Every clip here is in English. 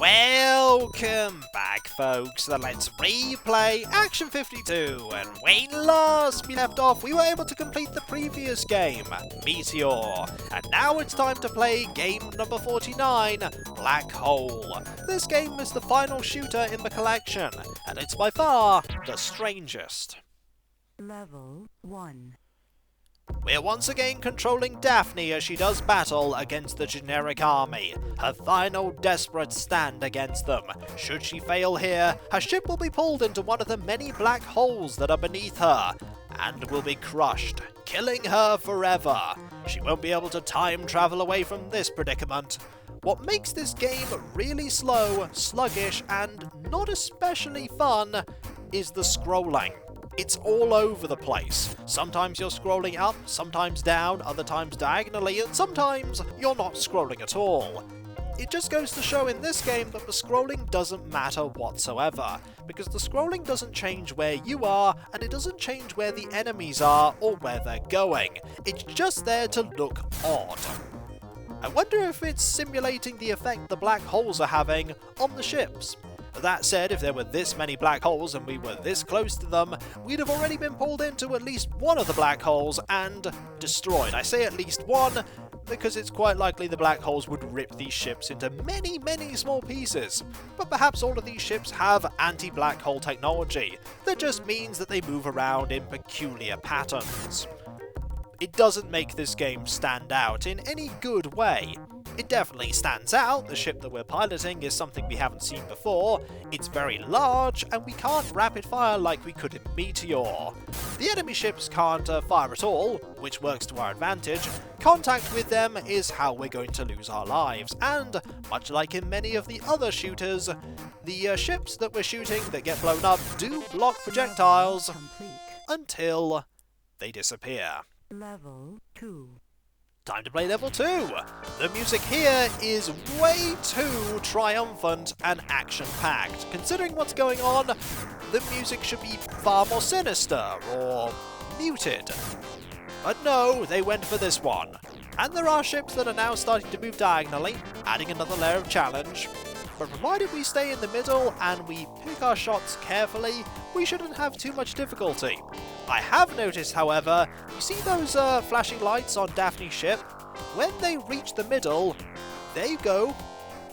Welcome back, folks. Let's replay Action 52. And when last we left off, we were able to complete the previous game, Meteor. And now it's time to play game number 49, Black Hole. This game is the final shooter in the collection, and it's by far the strangest. Level 1. We're once again controlling Daphne as she does battle against the generic army, her final desperate stand against them. Should she fail here, her ship will be pulled into one of the many black holes that are beneath her, and will be crushed, killing her forever. She won't be able to time travel away from this predicament. What makes this game really slow, sluggish, and not especially fun is the scrolling. It's all over the place. Sometimes you're scrolling up, sometimes down, other times diagonally, and sometimes you're not scrolling at all. It just goes to show in this game that the scrolling doesn't matter whatsoever, because the scrolling doesn't change where you are, and it doesn't change where the enemies are or where they're going. It's just there to look odd. I wonder if it's simulating the effect the black holes are having on the ships. That said, if there were this many black holes and we were this close to them, we'd have already been pulled into at least one of the black holes and destroyed. I say at least one, because it's quite likely the black holes would rip these ships into many, many small pieces. But perhaps all of these ships have anti-black hole technology. That just means that they move around in peculiar patterns. It doesn't make this game stand out in any good way. It definitely stands out. The ship that we're piloting is something we haven't seen before. It's very large, and we can't rapid fire like we could in Meteor. The enemy ships can't fire at all, which works to our advantage. Contact with them is how we're going to lose our lives, and much like in many of the other shooters, the ships that we're shooting that get blown up do block projectiles until they disappear. Level 2. Time to play level 2! The music here is way too triumphant and action-packed. Considering what's going on, the music should be far more sinister or muted. But no, they went for this one. And there are ships that are now starting to move diagonally, adding another layer of challenge. But provided we stay in the middle and we pick our shots carefully, we shouldn't have too much difficulty. I have noticed, however, you see those flashing lights on Daphne's ship? When they reach the middle, they go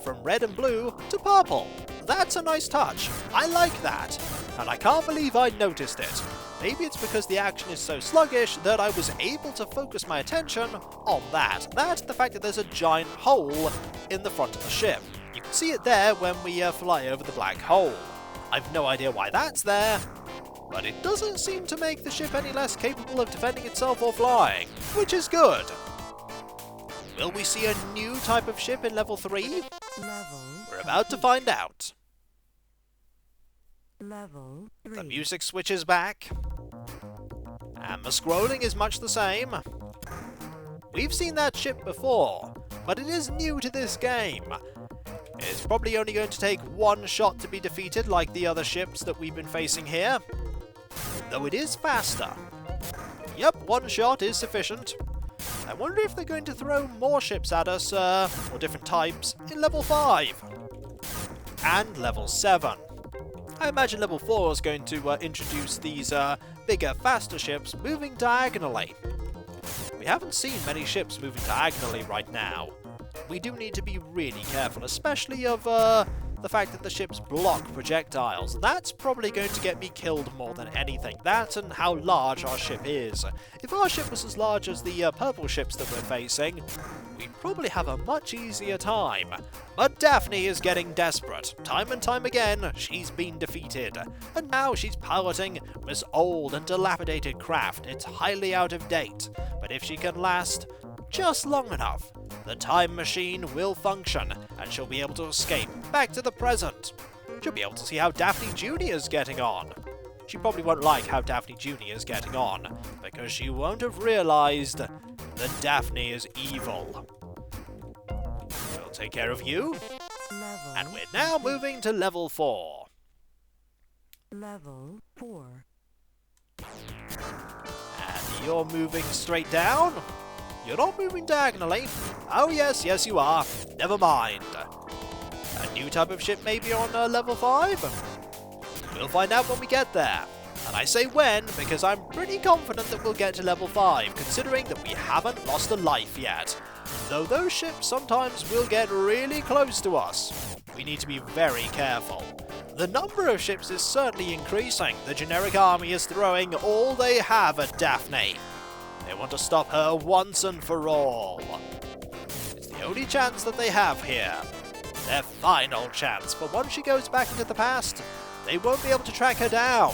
from red and blue to purple. That's a nice touch. I like that. And I can't believe I noticed it. Maybe it's because the action is so sluggish that I was able to focus my attention on that. That's the fact that there's a giant hole in the front of the ship. You can see it there when we fly over the black hole. I've no idea why that's there, but it doesn't seem to make the ship any less capable of defending itself or flying, which is good. Will we see a new type of ship in level 3? We're about to find out. Level 3. The music switches back, and the scrolling is much the same. We've seen that ship before, but it is new to this game. It's probably only going to take one shot to be defeated like the other ships that we've been facing here, though it is faster. Yep, one shot is sufficient. I wonder if they're going to throw more ships at us, or different types, in level 5. And level 7. I imagine level 4 is going to introduce these bigger, faster ships moving diagonally. We haven't seen many ships moving diagonally right now. We do need to be really careful, especially of the fact that the ships block projectiles. That's probably going to get me killed more than anything. That and how large our ship is. If our ship was as large as the purple ships that we're facing, we'd probably have a much easier time. But Daphne is getting desperate. Time and time again, she's been defeated. And now she's piloting this old and dilapidated craft. It's highly out of date. But if she can last just long enough, the time machine will function, and she'll be able to escape back to the present. She'll be able to see how Daphne Jr. is getting on. She probably won't like how Daphne Jr. is getting on, because she won't have realized that Daphne is evil. We'll take care of you, and we're now moving to level 4. Level 4. And you're moving straight down. You're not moving diagonally. Oh yes, yes you are. Never mind. A new type of ship maybe on level 5? We'll find out when we get there. And I say when, because I'm pretty confident that we'll get to level 5, considering that we haven't lost a life yet. Though those ships sometimes will get really close to us. We need to be very careful. The number of ships is certainly increasing. The generic army is throwing all they have at Daphne. They want to stop her once and for all. It's the only chance that they have here. Their final chance, for once she goes back into the past, they won't be able to track her down.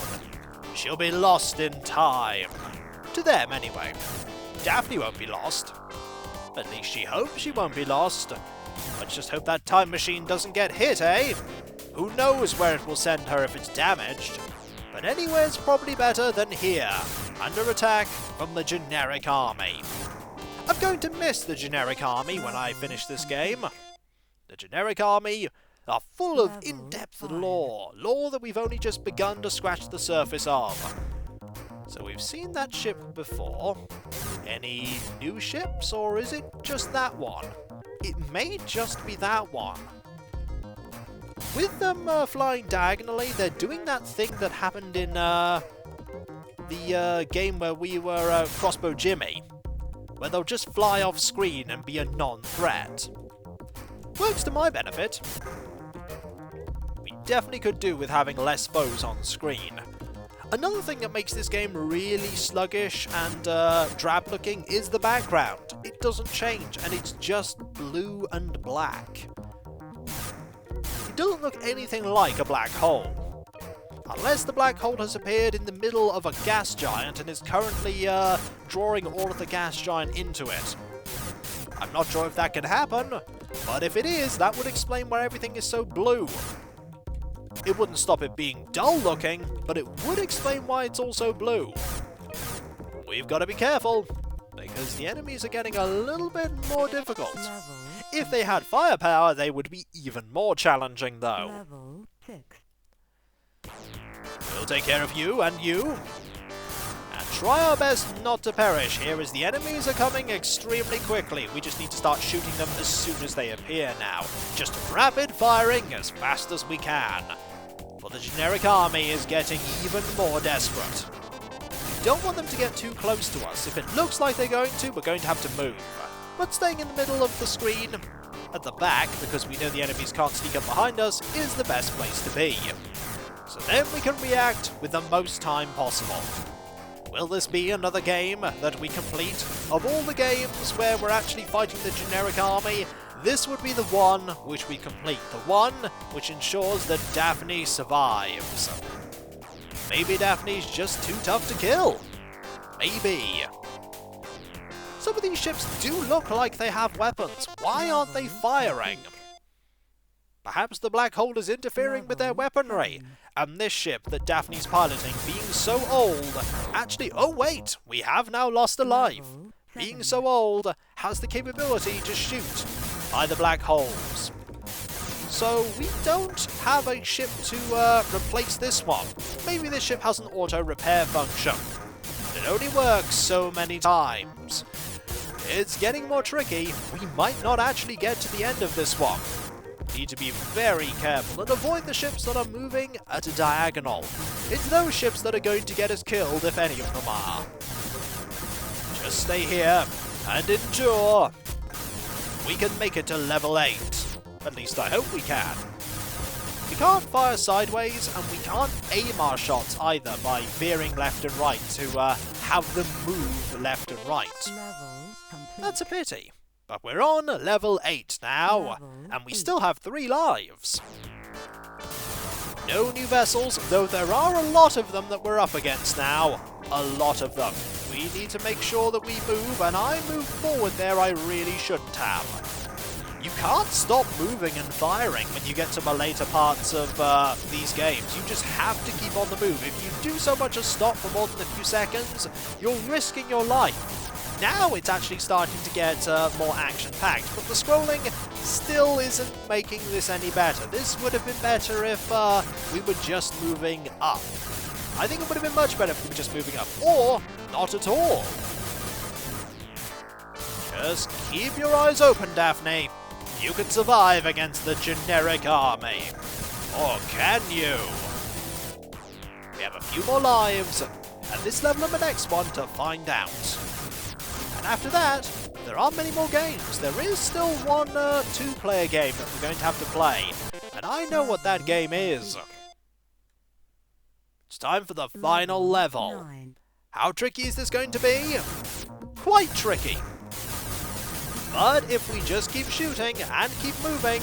She'll be lost in time. To them, anyway. Daphne won't be lost. At least she hopes she won't be lost. Let's just hope that time machine doesn't get hit, eh? Who knows where it will send her if it's damaged? But anywhere's probably better than here, under attack from the generic army. I'm going to miss the generic army when I finish this game. The generic army are full of in-depth lore that we've only just begun to scratch the surface of. So we've seen that ship before. Any new ships, or is it just that one? It may just be that one. With them flying diagonally, they're doing that thing that happened in the game where we were Crossbow Jimmy, where they'll just fly off screen and be a non-threat. Works to my benefit. We definitely could do with having less foes on screen. Another thing that makes this game really sluggish and drab looking is the background. It doesn't change, and it's just blue and black. It doesn't look anything like a black hole. Unless the black hole has appeared in the middle of a gas giant and is currently drawing all of the gas giant into it. I'm not sure if that can happen, but if it is, that would explain why everything is so blue. It wouldn't stop it being dull looking, but it would explain why it's also blue. We've got to be careful, because the enemies are getting a little bit more difficult. If they had firepower, they would be even more challenging, though. Level 6. We'll take care of you and you. And try our best not to perish here, as the enemies are coming extremely quickly. We just need to start shooting them as soon as they appear now. Just rapid firing as fast as we can. For the generic army is getting even more desperate. We don't want them to get too close to us. If it looks like they're going to, we're going to have to move. But staying in the middle of the screen, at the back, because we know the enemies can't sneak up behind us, is the best place to be. So then we can react with the most time possible. Will this be another game that we complete? Of all the games where we're actually fighting the generic army, this would be the one which we complete. The one which ensures that Daphne survives. Maybe Daphne's just too tough to kill. Maybe. Some of these ships do look like they have weapons. Why aren't they firing? Perhaps the black hole is interfering with their weaponry, and this ship that Daphne's piloting, being so old, actually... Oh wait, we have now lost a life. Being so old, has the capability to shoot by the black holes. So we don't have a ship to replace this one. Maybe this ship has an auto-repair function. It only works so many times. It's getting more tricky. We might not actually get to the end of this one. Need to be very careful and avoid the ships that are moving at a diagonal. It's those ships that are going to get us killed if any of them are. Just stay here and endure. We can make it to level 8. At least I hope we can. We can't fire sideways, and we can't aim our shots either by veering left and right to have them move left and right. That's a pity. But we're on level 8 now, and we still have 3 lives. No new vessels, though there are a lot of them that we're up against now. A lot of them. We need to make sure that we move, and I moved forward there I really shouldn't have. You can't stop moving and firing when you get to the later parts of these games. You just have to keep on the move. If you do so much as stop for more than a few seconds, you're risking your life. Now it's actually starting to get more action-packed, but the scrolling still isn't making this any better. This would have been better if we were just moving up. I think it would have been much better if we were just moving up, or not at all. Just keep your eyes open, Daphne. you can survive against the generic army. Or can you? We have a few more lives, and this level and the next one to find out. And after that, there aren't many more games. There is still one two-player game that we're going to have to play, and I know what that game is. It's time for the final level. 9. How tricky is this going to be? Quite tricky. But if we just keep shooting and keep moving,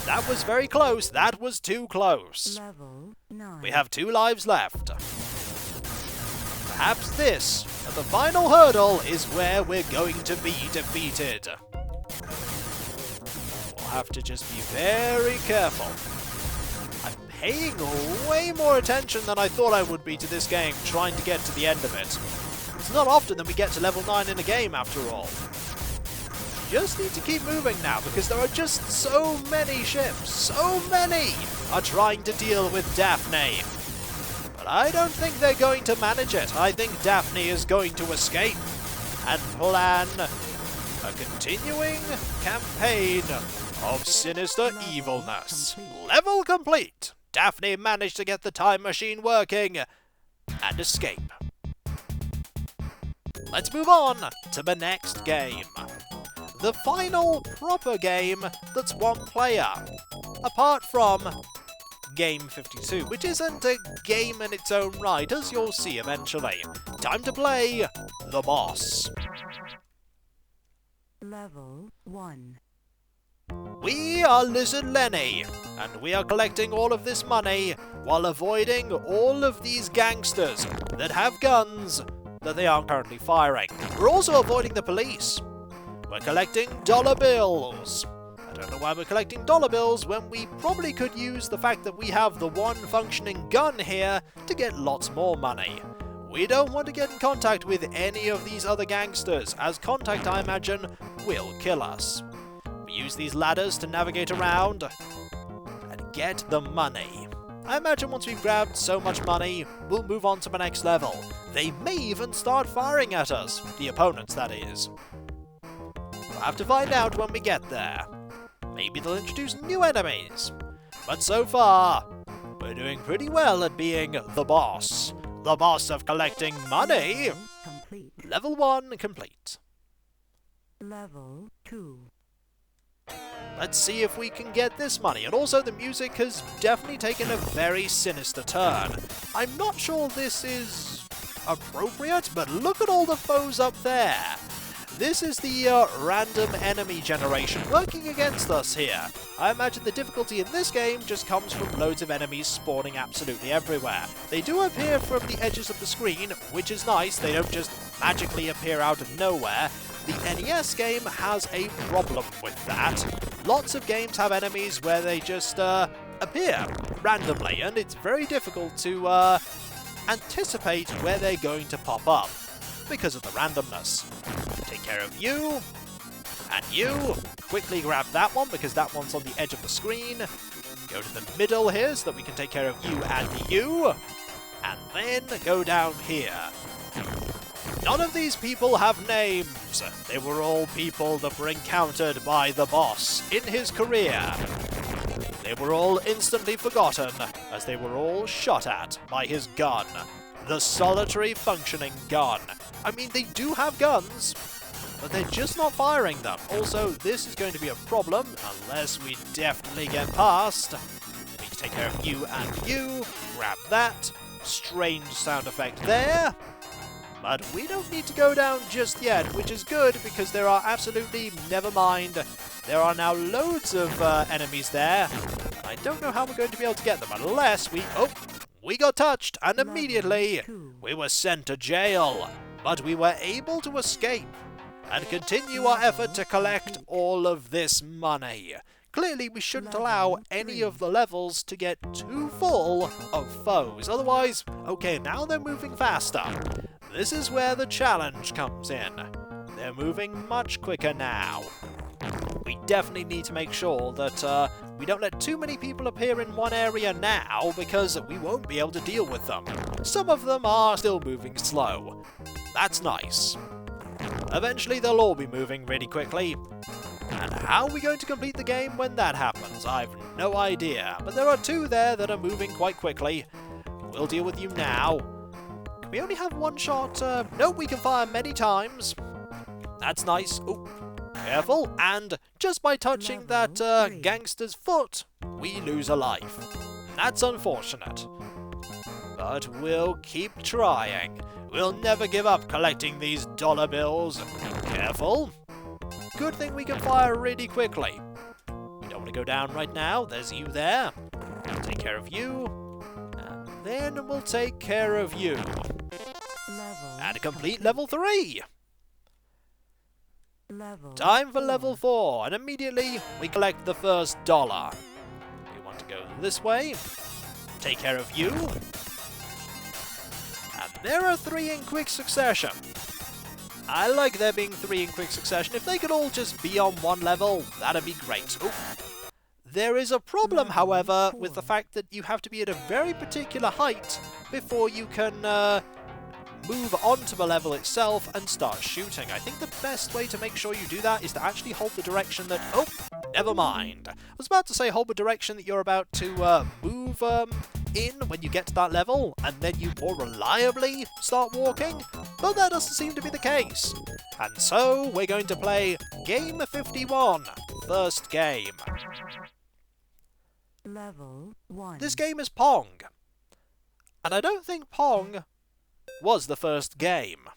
that was very close, that was too close. Level 9. We have 2 lives left. Perhaps this, at the final hurdle, is where we're going to be defeated. We'll have to just be very careful. I'm paying way more attention than I thought I would be to this game, trying to get to the end of it. It's not often that we get to level 9 in a game, after all. Just need to keep moving now, because there are just so many ships, so many, are trying to deal with Daphne. But I don't think they're going to manage it. I think Daphne is going to escape and plan a continuing campaign of sinister evilness. Level complete! Daphne managed to get the time machine working and escape. Let's move on to the next game. The final proper game that's one player, apart from Game 52, which isn't a game in its own right, as you'll see eventually. Time to play the boss. Level 1. We are Lizard Lenny, and we are collecting all of this money while avoiding all of these gangsters that have guns that they aren't currently firing. We're also avoiding the police. We're collecting dollar bills. I don't know why we're collecting dollar bills when we probably could use the fact that we have the one functioning gun here to get lots more money. We don't want to get in contact with any of these other gangsters, as contact, I imagine, will kill us. We use these ladders to navigate around and get the money. I imagine once we've grabbed so much money, we'll move on to the next level. They may even start firing at us, the opponents that is. We'll have to find out when we get there. Maybe they'll introduce new enemies. But so far, we're doing pretty well at being the boss. The boss of collecting money! Complete. Level 1 complete. Level 2. Let's see if we can get this money. And also the music has definitely taken a very sinister turn. I'm not sure this is appropriate, but look at all the foes up there. This is the random enemy generation working against us here. I imagine the difficulty in this game just comes from loads of enemies spawning absolutely everywhere. They do appear from the edges of the screen, which is nice. They don't just magically appear out of nowhere. The NES game has a problem with that. Lots of games have enemies where they just appear randomly, and it's very difficult to anticipate where they're going to pop up because of the randomness. Take care of you, and you. Quickly grab that one because that one's on the edge of the screen. Go to the middle here so that we can take care of you and you. And then go down here. None of these people have names. They were all people that were encountered by the boss in his career. They were all instantly forgotten as they were all shot at by his gun. The solitary functioning gun. I mean, they do have guns, but they're just not firing them. Also, this is going to be a problem unless we definitely get past. We need to take care of you and you. Grab that. Strange sound effect there. But we don't need to go down just yet, which is good because there are absolutely, never mind, there are now loads of enemies there. I don't know how we're going to be able to get them unless we got touched and immediately we were sent to jail. But we were able to escape and continue our effort to collect all of this money. Clearly, we shouldn't allow any of the levels to get too full of foes. Otherwise, okay, now they're moving faster. This is where the challenge comes in. They're moving much quicker now. We definitely need to make sure that we don't let too many people appear in one area now, because we won't be able to deal with them. Some of them are still moving slow. That's nice. Eventually they'll all be moving really quickly. And how are we going to complete the game when that happens? I've no idea. But there are two there that are moving quite quickly. We'll deal with you now. Can we only have one shot? No, we can fire many times. That's nice. Oh, careful. And just by touching that gangster's foot, we lose a life. That's unfortunate. But we'll keep trying. We'll never give up collecting these dollar bills. Careful. Good thing we can fire really quickly. We don't want to go down right now. There's you there. We'll take care of you. And then we'll take care of you. And complete level 3. Time for level 4. And immediately we collect the first dollar. We want to go this way. Take care of you. And there are 3 in quick succession. I like there being 3 in quick succession. If they could all just be on one level, that'd be great. Ooh. There is a problem, however, with the fact that you have to be at a very particular height before you can move onto the level itself and start shooting. I think the best way to make sure you do that is to actually hold the direction that... Oh, never mind. I was about to say hold the direction that you're about to move in when you get to that level, and then you more reliably start walking, but that doesn't seem to be the case. And so we're going to play Game 51, first game. Level 1. This game is Pong, and I don't think Pong was the first game.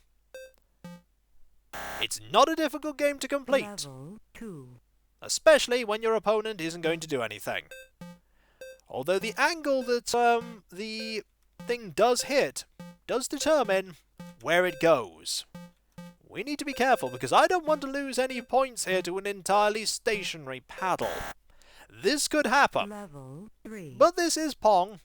It's not a difficult game to complete, Level 2. especially when your opponent isn't going to do anything. Although the angle that the thing does hit does determine where it goes. We need to be careful because I don't want to lose any points here to an entirely stationary paddle. This could happen. Level 3. But this is Pong,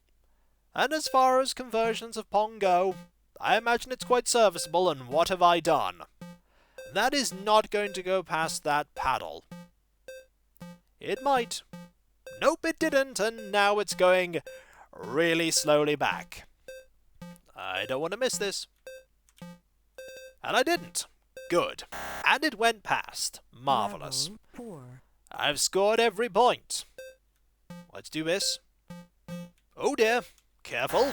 and as far as conversions of Pong go, I imagine it's quite serviceable, and what have I done? That is not going to go past that paddle. It might. Nope, it didn't, and now it's going really slowly back. I don't want to miss this. And I didn't. Good. And it went past. Marvellous. Level 4. I've scored every point. Let's do this. Oh dear. Careful.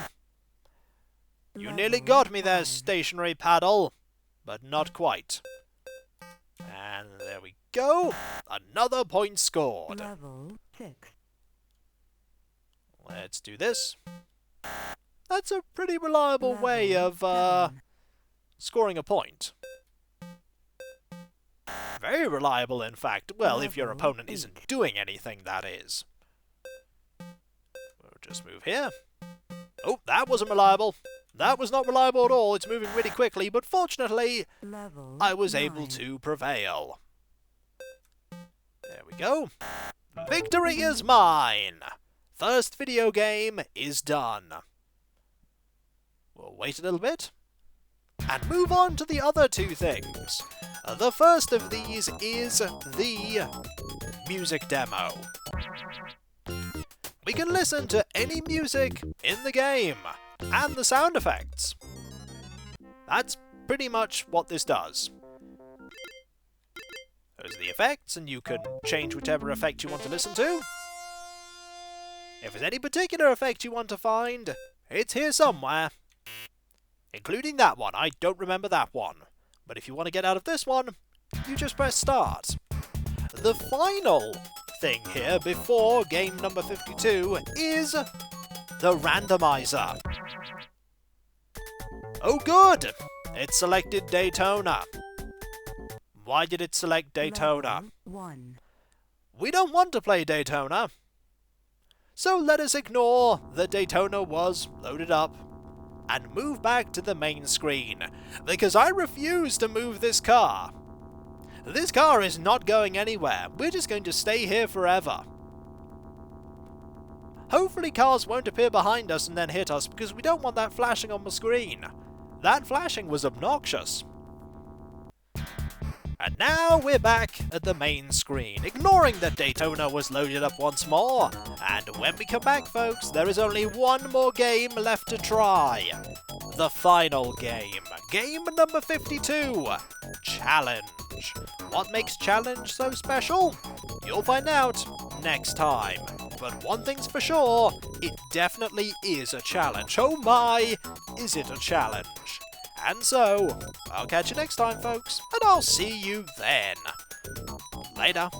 You nearly got me there, stationary paddle. But not quite. And there we go. Another point scored. Level 6. Let's do this. That's a pretty reliable way of scoring a point. Very reliable, in fact. Well, if your opponent isn't doing anything, that is. We'll just move here. Oh, that wasn't reliable. That was not reliable at all. It's moving really quickly, but fortunately, I was able to prevail. There we go. Victory is mine! First video game is done. We'll wait a little bit and move on to the other 2 things. The first of these is the music demo. We can listen to any music in the game and the sound effects. That's pretty much what this does. Those are the effects, and you can change whichever effect you want to listen to. If there's any particular effect you want to find, it's here somewhere. Including that one. I don't remember that one. But if you want to get out of this one, you just press start. The final thing here before game number 52 is the randomizer. Oh good! It selected Daytona. Why did it select Daytona? Level 1. We don't want to play Daytona. So let us ignore that Daytona was loaded up and move back to the main screen, because I refuse to move this car. This car is not going anywhere. We're just going to stay here forever. Hopefully cars won't appear behind us and then hit us, because we don't want that flashing on the screen. That flashing was obnoxious. And now we're back at the main screen, ignoring that Daytona was loaded up once more. And when we come back, folks, there is only one more game left to try. The final game. Game number 52. Challenge. What makes challenge so special? You'll find out next time. But one thing's for sure, it definitely is a challenge. Oh my, is it a challenge? And so, I'll catch you next time, folks, and I'll see you then. Later.